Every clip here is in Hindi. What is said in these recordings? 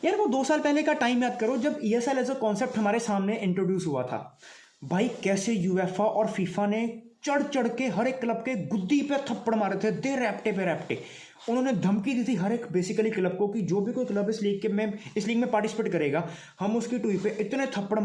यार वो 2 साल पहले का टाइम याद करो जब ईएसएल एज अ कॉन्सेप्ट हमारे सामने इंट्रोड्यूस हुआ था। भाई कैसे यूएफा और फीफा ने चढ़ चढ़ के हर एक क्लब के गुद्दी पे थप्पड़ मारे थे, दे रैप्टे पे रैप्टे। उन्होंने धमकी दी थी हर एक बेसिकली क्लब को कि जो भी कोई क्लब इस लीग में पार्टिसिपेट करेगा, हम उसकी टुई पे इतने थप्पड़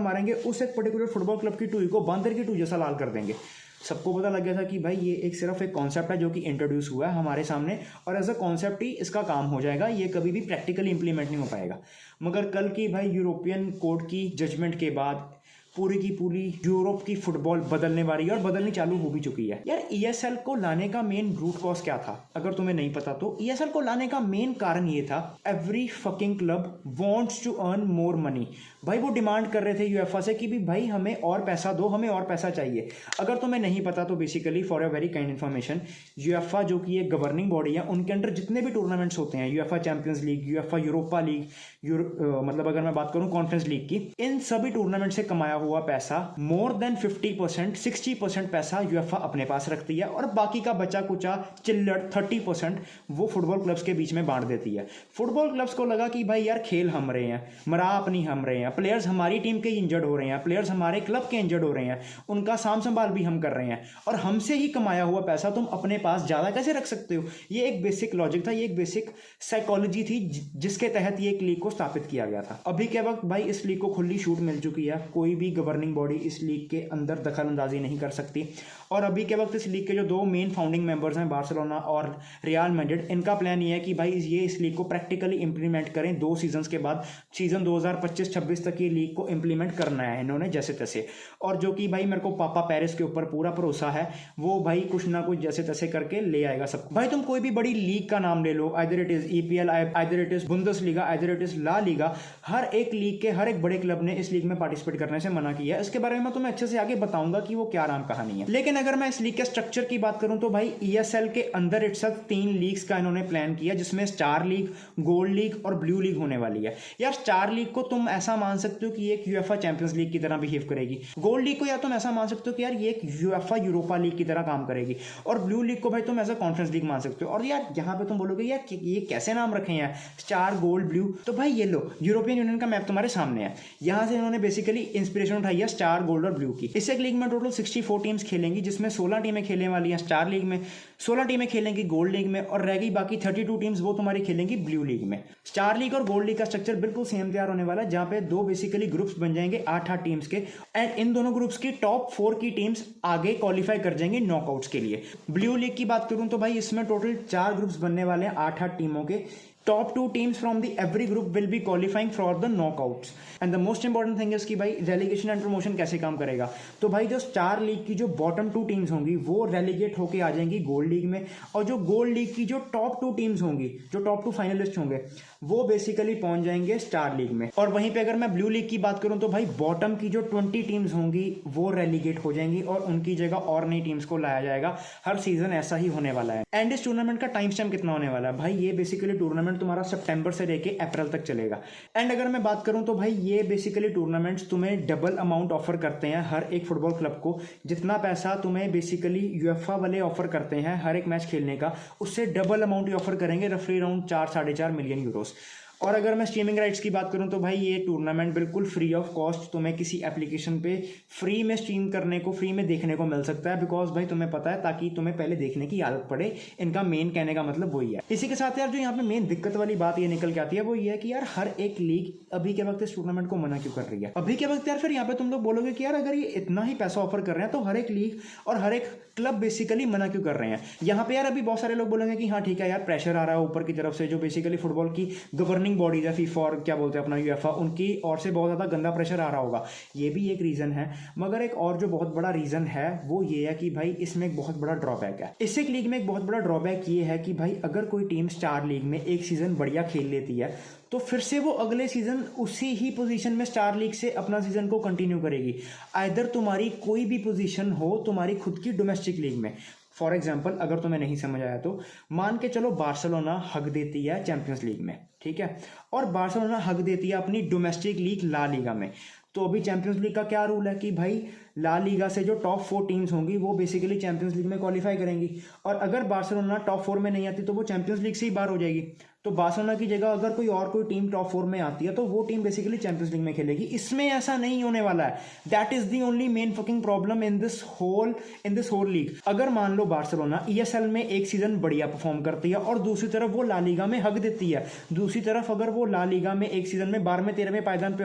मारेंगे, उस एक पर्टिकुलर फुटबॉल क्लब की टुई को बांदर की टुई जैसा लाल कर देंगे। सबको पता लग गया था कि भाई ये एक सिर्फ एक कॉन्सेप्ट है जो कि इंट्रोड्यूस हुआ है हमारे सामने, और एज अ कॉन्सेप्ट ही इसका काम हो जाएगा, ये कभी भी प्रैक्टिकली इंप्लीमेंट नहीं हो पाएगा। मगर कल की भाई यूरोपियन कोर्ट की जजमेंट के बाद पूरी की पूरी यूरोप की फुटबॉल बदलने वाली है और बदलनी चालू हो भी चुकी है। यार ईएसएल को लाने का मेन रूट कॉज क्या था, अगर तुम्हें नहीं पता तो ईएसएल को लाने का मेन कारण ये था, every fucking club wants to earn more money. भाई वो डिमांड कर रहे थे यूएफए से कि भी भाई हमें और पैसा दो, हमें और पैसा चाहिए। अगर तुम्हें नहीं पता तो basically for a very kind information, UEFA जो कि एक गवर्निंग बॉडी है, उनके अंडर जितने भी टूर्नामेंट्स होते हैं, UEFA champions league, UEFA Europa league, मतलब अगर मैं बात करूं कॉन्फ्रेंस लीग की, इन सभी टूर्नामेंट से कमाया हुआ पैसा मोर देन 50%, 60% पैसा यूएफए अपने पास रखती है और बाकी का बचा कुचा चिल्लड़ 30% वो फुटबॉल क्लब्स के बीच में बांट देती है। फुटबॉल क्लब्स को लगा कि भाई यार खेल हम रहे हैं, मरा अपनी हम रहे हैं, प्लेयर्स हमारी टीम के इंजर्ड हो रहे हैं, प्लेयर्स हमारे क्लब के इंजर्ड हो रहे हैं, उनका साम संभाल भी हम कर रहे हैं, और हमसे ही कमाया हुआ पैसा तुम अपने पास ज़्यादा कैसे रख सकते हो। ये एक बेसिक लॉजिक था, ये एक बेसिक साइकोलॉजी थी जिसके तहत ये एक लीग को स्थापित किया गया था। अभी के वक्त भाई इस लीग को खुली छूट मिल चुकी है, कोई भी गवर्निंग बॉडी इस लीग के अंदर दखल अंदाजी नहीं कर सकती। और अभी के वक्त इस लीग के जो 2 मेन फाउंडिंग मेंबर्स हैं, बार्सिलोना और रियल मैड्रिड, इनका प्लान ये है कि भाई ये इस लीग को प्रैक्टिकली इंप्लीमेंट करें 2 सीजन्स के बाद, सीजन 2025-26 तक ये लीग को इंप्लीमेंट करना है इन्होंने जैसे तैसे। और जो कि भाई मेरे को पापा पेरिस के ऊपर पूरा भरोसा है, वो भाई कुछ ना कुछ जैसे तैसे करके ले आएगा सब। भाई तुम कोई भी बड़ी लीग का नाम ले लो, either it is EPL, either it is Bundesliga, either it is La Liga, हर एक लीग के हर एक बड़े क्लब ने इस लीग में पार्टिसिपेट करने से मना किया है। इसके बारे में मैं तुम्हें अच्छे से आगे बताऊंगा कि वो क्या राम कहानी है। लेकिन अगर मैं इस लीग के स्ट्रक्चर की बात करूं तो भाई ईएसएल के अंदर इटसेल्फ 3 लीग्स का इन्होंने प्लान किया, जिसमें स्टार लीग, गोल्ड लीग और ब्लू लीग होने वाली है। यार स्टार लीग को तुम ऐसा मान सकते हो कि ये एक यूएफए चैंपियंस लीग की तरह बिहेव करेगी, गोल्ड लीग को या तुम ऐसा मान सकते हो कि यार ये एक यूएफए यूरोपा लीग की तरह काम करेगी, और ब्लू लीग को भाई तुम ऐसा कॉन्फ्रेंस लीग मान सकते हो। और यार यहाँ पे तुम बोलोगे यार ये कैसे नाम रखे हैं, स्टार, गोल्ड, ब्लू, तो भाई ये लो यूरोपियन यूनियन का मैप तुम्हारे सामने है, यहाँ से इन्होंने बेसिकली इंस्पिरेशन उठाई है स्टार, गोल्ड और ब्लू की। इस एक लीग में टोटल 64 टीम्स खेलेंगी, जिसमें 16 टीमें खेलने वाली हैं स्टार लीग में, 16 टीमें खेलेंगी गोल्ड लीग में, और रह गई बाकी 32 टीम्स वो तुम्हारी खेलेंगी ब्लू लीग में। स्टार लीग और गोल्ड लीग का स्ट्रक्चर बिल्कुल सेम तैयार होने वाला है, जहां पे 2 बेसिकली ग्रुप्स बन जाएंगे 8-8 टीम्स के, एंड इन दोनों ग्रुप्स की टॉप 4 की टीम्स आगे क्वालिफाई कर जाएंगी नॉकआउट्स के लिए। ब्लू लीग की बात करूं तो भाई इसमें टोटल 4 ग्रुप्स बनने वाले हैं 8-8 टीमों के। Top 2 teams from the every group will be qualifying for the knockouts. And the most important thing is कि भाई रेलीगेशन एंड प्रमोशन कैसे काम करेगा, तो भाई जो स्टार लीग की जो बॉटम 2 टीम्स होंगी वो रेलीगेट होके आ जाएंगी गोल्ड लीग में, और जो गोल्ड लीग की जो टॉप 2 टीम्स होंगी, जो टॉप 2 फाइनलिस्ट होंगे, वो बेसिकली पहुंच जाएंगे स्टार लीग में। और वहीं पे अगर मैं ब्लू लीग की बात करूं तो भाई बॉटम की जो 20 टीम्स होंगी वो रेलीगेट हो जाएंगी, और उनकी जगह और नई टीम्स को लाया जाएगा। हर सीजन ऐसा ही होने वाला है। एंड इस टूर्नामेंट का टाइम स्टैम्प कितना होने वाला है, भाई ये बेसिकली टूर्नामेंट तुम्हारा सितंबर से लेके अप्रैल तक चलेगा। एंड अगर मैं बात करूं तो भाई ये बेसिकली टूर्नामेंट्स तुम्हें डबल अमाउंट ऑफर करते हैं हर एक फुटबॉल क्लब को, जितना पैसा तुम्हें बेसिकली यूएफए वाले ऑफर करते हैं हर एक मैच खेलने का, उससे डबल अमाउंट ही ऑफर करेंगे, रफली अराउंड 4-4.5 मिलियन यूरोस। और अगर मैं स्ट्रीमिंग राइट्स की बात करूं तो भाई ये टूर्नामेंट बिल्कुल फ्री ऑफ कॉस्ट तुम्हें किसी एप्लीकेशन पे फ्री में स्ट्रीम करने को, फ्री में देखने को मिल सकता है, बिकॉज भाई तुम्हें पता है, ताकि तुम्हें पहले देखने की आदत पड़े। इनका मेन कहने का मतलब वही है। इसी के साथ यार जो यहाँ पे मेन दिक्कत वाली बात ये निकल के आती है वो ये है कि यार हर एक लीग अभी के वक्त इस टूर्नामेंट को मना क्यों कर रही है। अभी के वक्त यार फिर यहाँ पे तुम लोग बोलोगे कि यार अगर ये इतना ही पैसा ऑफर कर रहे हैं तो हर एक लीग और हर एक क्लब बेसिकली मना क्यों कर रहे हैं। यहाँ पे यार अभी बहुत सारे लोग बोलेंगे कि हाँ ठीक है यार प्रेशर आ रहा है ऊपर की तरफ से, जो बेसिकली फुटबॉल की गवर्निंग बॉडीज है, फीफा और क्या बोलते हैं अपना यूएफए, उनकी ओर से बहुत ज़्यादा गंदा प्रेशर आ रहा होगा। ये भी एक रीज़न है, मगर एक और जो बहुत बड़ा रीज़न है वो ये है कि भाई इसमें एक बहुत बड़ा ड्रॉबैक है। इस एक लीग में एक बहुत बड़ा ड्रॉबैक ये है कि भाई अगर कोई टीम स्टार लीग में एक सीज़न बढ़िया खेल लेती है तो फिर से वो अगले सीजन उसी ही पोजीशन में स्टार लीग से अपना सीजन को कंटिन्यू करेगी। आइदर तुम्हारी कोई भी पोजीशन हो तुम्हारी खुद की डोमेस्टिक लीग में। फॉर एग्जाम्पल अगर तुम्हें नहीं समझ आया तो मान के चलो बार्सिलोना हक देती है चैंपियंस लीग में, ठीक है, और बार्सिलोना हक देती है अपनी डोमेस्टिक लीग ला लीगा में। तो अभी चैंपियंस लीग का क्या रूल है कि भाई ला लीगा से जो टॉप 4 टीम्स होंगी वो बेसिकली चैंपियंस लीग में क्वालिफाई करेंगी, और अगर बार्सिलोना टॉप 4 में नहीं आती तो वो चैंपियंस लीग से ही बाहर हो जाएगी। तो बार्सिलोना की जगह अगर कोई टीम टॉप 4 में आती है तो वो टीम बेसिकली चैंपियंस लीग में खेलेगी। इसमें ऐसा नहीं होने वाला है। That is the only main fucking problem in this whole league. अगर मान लो बार्सिलोना ईएसएल में एक सीजन बढ़िया परफॉर्म करती है और दूसरी तरफ वो ला लीगा में हक देती है, दूसरी तरफ अगर वो ला लीगा में एक सीजन में 12वें 13वें पायदान पे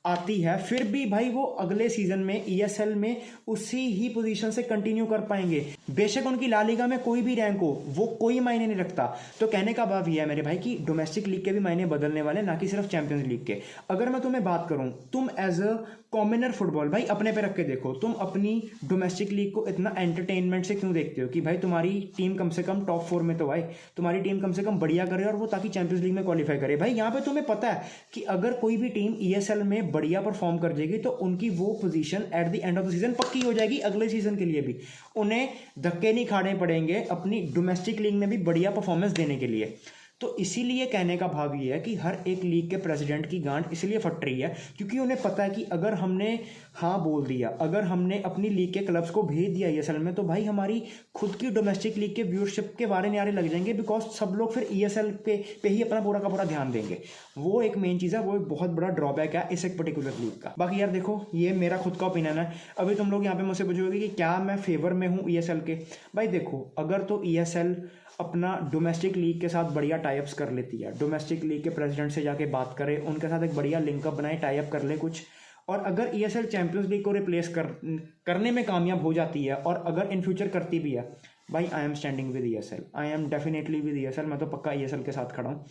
आती है, फिर भी भाई वो अगले सीजन में ईएसएल में उसी ही पोजीशन से कंटिन्यू कर पाएंगे। बेशक उनकी ला लीगा में कोई भी रैंक हो, वो कोई मायने नहीं रखता। तो कहने का भाव यह है मेरे भाई कि डोमेस्टिक लीग के भी मायने बदलने वाले, ना कि सिर्फ चैंपियंस लीग के। अगर मैं तुम्हें बात करूं, तुम एज अ कॉमनर फुटबॉल भाई अपने पे रख के देखो, तुम अपनी डोमेस्टिक लीग को इतना एंटरटेनमेंट से क्यों देखते हो कि भाई तुम्हारी टीम कम से कम टॉप 4 में तो आए, तुम्हारी टीम कम से कम बढ़िया करे और वो ताकि चैंपियंस लीग में क्वालिफाई करे। भाई यहाँ पे तुम्हें पता है कि अगर कोई भी टीम ईएसएल में बढ़िया परफॉर्म कर जाएगी तो उनकी वो position at the end of the season पक्की हो जाएगी अगले सीजन के लिए भी। उन्हें धक्के नहीं खाने पड़ेंगे अपनी डोमेस्टिक लीग में भी बढ़िया परफॉर्मेंस देने के लिए। तो इसीलिए कहने का भाव ये है कि हर एक लीग के प्रेसिडेंट की गांड इसलिए फट रही है क्योंकि उन्हें पता है कि अगर हमने हाँ बोल दिया, अगर हमने अपनी लीग के क्लब्स को भेज दिया ईएसएल में, तो भाई हमारी खुद की डोमेस्टिक लीग के व्यूअरशिप के बारे नारे लग जाएंगे, बिकॉज सब लोग फिर ईएसएल पे ही अपना पूरा का पूरा ध्यान देंगे। वो एक मेन चीज़ है, वो एक बहुत बड़ा ड्रॉबैक है इस एक पर्टिकुलर लीग का। बाकी यार देखो, ये मेरा खुद का ओपिनियन है। अभी तुम लोग यहाँ पे मुझसे पूछोगे कि क्या मैं फेवर में हूँ ईएसएल के। भाई देखो, अगर तो ईएसएल अपना डोमेस्टिक लीग के साथ बढ़िया टाइप्स कर लेती है, डोमेस्टिक लीग के प्रेसिडेंट से जाके बात करे, उनके साथ एक बढ़िया लिंकअप बनाए, टाइप कर ले कुछ, और अगर ईएसएल चैंपियंस लीग को रिप्लेस करने में कामयाब हो जाती है और अगर इन फ्यूचर करती भी है, भाई I am standing with ESL, I am definitely with ESL. मैं तो पक्का ईएसएल के साथ खड़ा हूँ।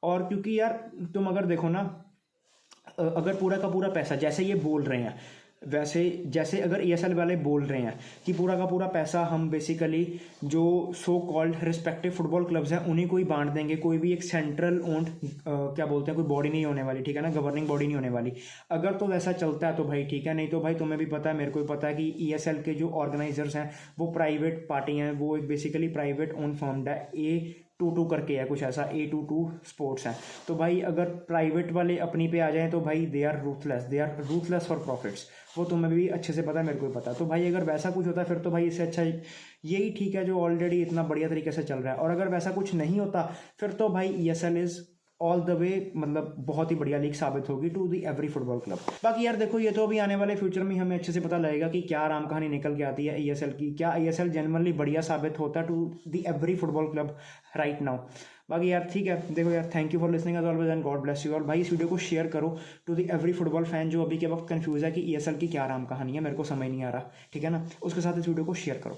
और क्योंकि यार तुम अगर देखो ना, अगर पूरा का पूरा पैसा जैसे ये बोल रहे हैं, वैसे जैसे अगर ईएसएल वाले बोल रहे हैं कि पूरा का पूरा पैसा हम बेसिकली जो so called respective football clubs हैं उन्हीं को ही बांट देंगे, कोई भी एक सेंट्रल ओन्ड क्या बोलते हैं, कोई बॉडी नहीं होने वाली, ठीक है ना, गवर्निंग बॉडी नहीं होने वाली। अगर तो वैसा चलता है तो भाई ठीक है, नहीं तो भाई तुम्हें भी पता है, मेरे को भी पता है कि ईएसएल के जो ऑर्गेनाइजर्स हैं वो प्राइवेट पार्टी हैं, वो एक बेसिकली प्राइवेट ओन फर्म्ड है, A22 करके है कुछ ऐसा, A22 स्पोर्ट्स हैं। तो भाई अगर प्राइवेट वाले अपनी पे आ जाएं तो भाई they are ruthless for profits. वो तुम्हें भी अच्छे से पता है, मेरे को भी पता है। तो भाई अगर वैसा कुछ होता है फिर तो भाई इससे अच्छा यही ठीक है जो ऑलरेडी इतना बढ़िया तरीके से चल रहा है। और अगर वैसा कुछ नहीं होता फिर तो भाई ESL is all the way, मतलब बहुत ही बढ़िया लीग साबित होगी to the every football club. बाकी यार देखो, ये तो अभी आने वाले फ्यूचर में हमें अच्छे से पता लगेगा कि क्या राम कहानी निकल के आती है ईएसएल की, क्या ईएसएल जनरली बढ़िया साबित होता है to the every football club right now. बाकी यार ठीक है, देखो यार, thank you for listening as always and God bless you all. भाई इस वीडियो को शेयर करो to the every football fan जो अभी के वक्त कंफ्यूज है कि ईएसएल की क्या राम कहानी है, मेरे को समझ नहीं आ रहा, ठीक है ना, उसके साथ इस वीडियो को शेयर करो।